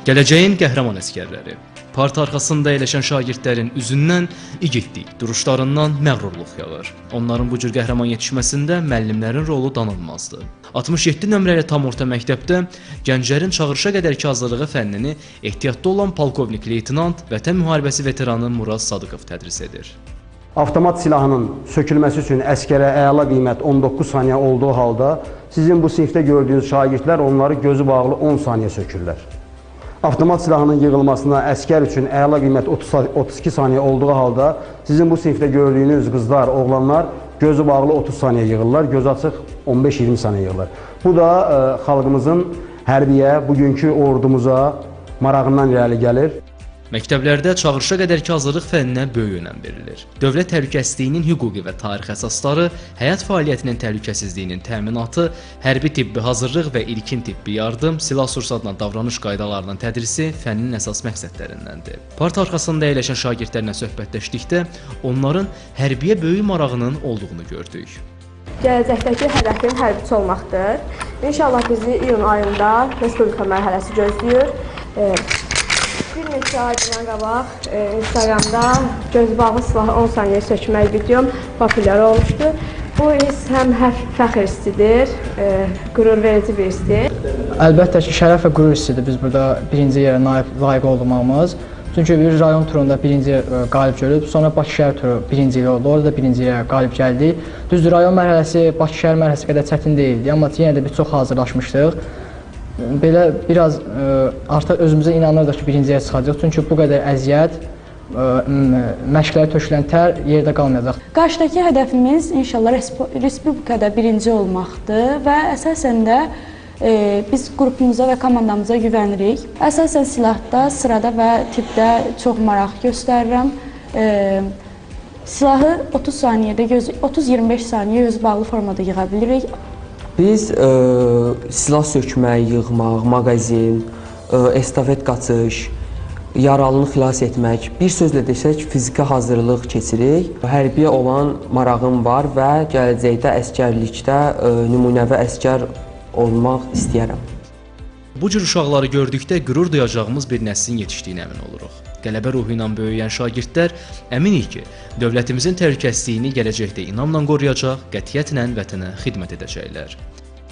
Gələcəyin qəhrəman əsgərləri. Parta arxasında əyləşən şagirdlərin üzündən igidlik, duruşlarından məğrurluq yağır. Onların bu cür qəhrəman yetişməsində müəllimlərin rolu danılmazdır. 67 nömrəli tam orta məktəbdə gənclərin çağırışa qədərki hazırlığı fənnini ehtiyatda olan polkovnik leytenant, Vətən müharibəsi veteranı Murad Sadıqov tədris edir. Avtomat silahının sökülməsi üçün əskərə əla qiymət 19 saniyə olduğu halda, sizin bu sinifdə gördüyünüz şagirdlər onları gözü bağlı 10 saniyə sökürlər. Avtomat silahının yığılmasına əskər üçün əla qiymət 32 saniyə olduğu halda, sizin bu sinifdə gördüyünüz qızlar, oğlanlar gözü bağlı 30 saniyə yığırlar, gözü açıq 15-20 saniyə yığırlar. Bu da xalqımızın hərbiyə, bugünkü ordumuza marağından irəli gəlir. Məktəblərdə çağırışa qədərki hazırlıq fənninə böyük önəm verilir. Dövlət təhlükəsizliyinin hüquqi və tarixi əsasları, həyat fəaliyyətinin təhlükəsizliyinin təminatı, hərbi tibbi hazırlıq və ilkin tibbi yardım, silah-sursatla davranış qaydalarının tədrisi fənnin əsas məqsədlərindəndir. Parta arxasında əyləşən şagirdlərlə söhbətləşdikdə onların hərbiyə böyük marağının olduğunu gördük. Gələcəkdəki hədəfim hərbiçi olmaqdır. İnşallah bizi iyun ayında Respublika mərhələsi gözləyir. Bir neçə aydan qabaq Instagramda göz bağlı silahı 10 saniyə sökmək videom populyar olmuşdu. Bu hiss həm fəxr hissidir, qürur verici bir hissdir. Əlbəttə ki, şərəf və qürur hissidir biz burada birinci yerə layiq olmağımız. Çünki bir rayon turunda birinci qalib görüb, sonra Bakı şəhər turu birinci oldu, orada da birinci yerə qalib gəldik. Düzdür, rayon mərhələsi Bakı şəhər mərhələsi qədər çətin deyildi, amma yenə də biz çox hazırlaşmışdıq. Belə biraz artıq özümüzə inanırdıq ki, birinciyə çıxacaq. Çünki bu qədər əziyyət, məşqlərə tökülən tər yerdə qalmayacaq. Qarşıdakı hədəfimiz inşallah Respublikada birinci olmaqdır və əsasən də biz qrupumuza və komandamıza güvənirik. Əsasən silahda, sırada və tippdə çox maraq göstərirəm. Silahı 30-25 saniyə göz bağlı formada yığa bilirik. Biz silah sökmək, yığmaq, maqazin, estafet qaçış, yaralını xilas etmək, bir sözlə desək, fiziki hazırlıq keçirik. Hərbiyə olan marağım var və gələcəkdə əskərlikdə nümunəvi əskər olmaq istəyərəm. Bu cür uşaqları gördükdə qürur duyacağımız bir nəslin yetişdiyinə əmin oluruq. Qələbə ruhu ilə böyüyən şagirdlər əminik ki, dövlətimizin təhlükəsizliyini gələcəkdə inamla qoruyacaq, qətiyyətlə vətənə xidmət edəcəklər.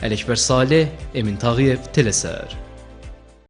Ələkbər Salih, Emin Tağıyev, Telesər.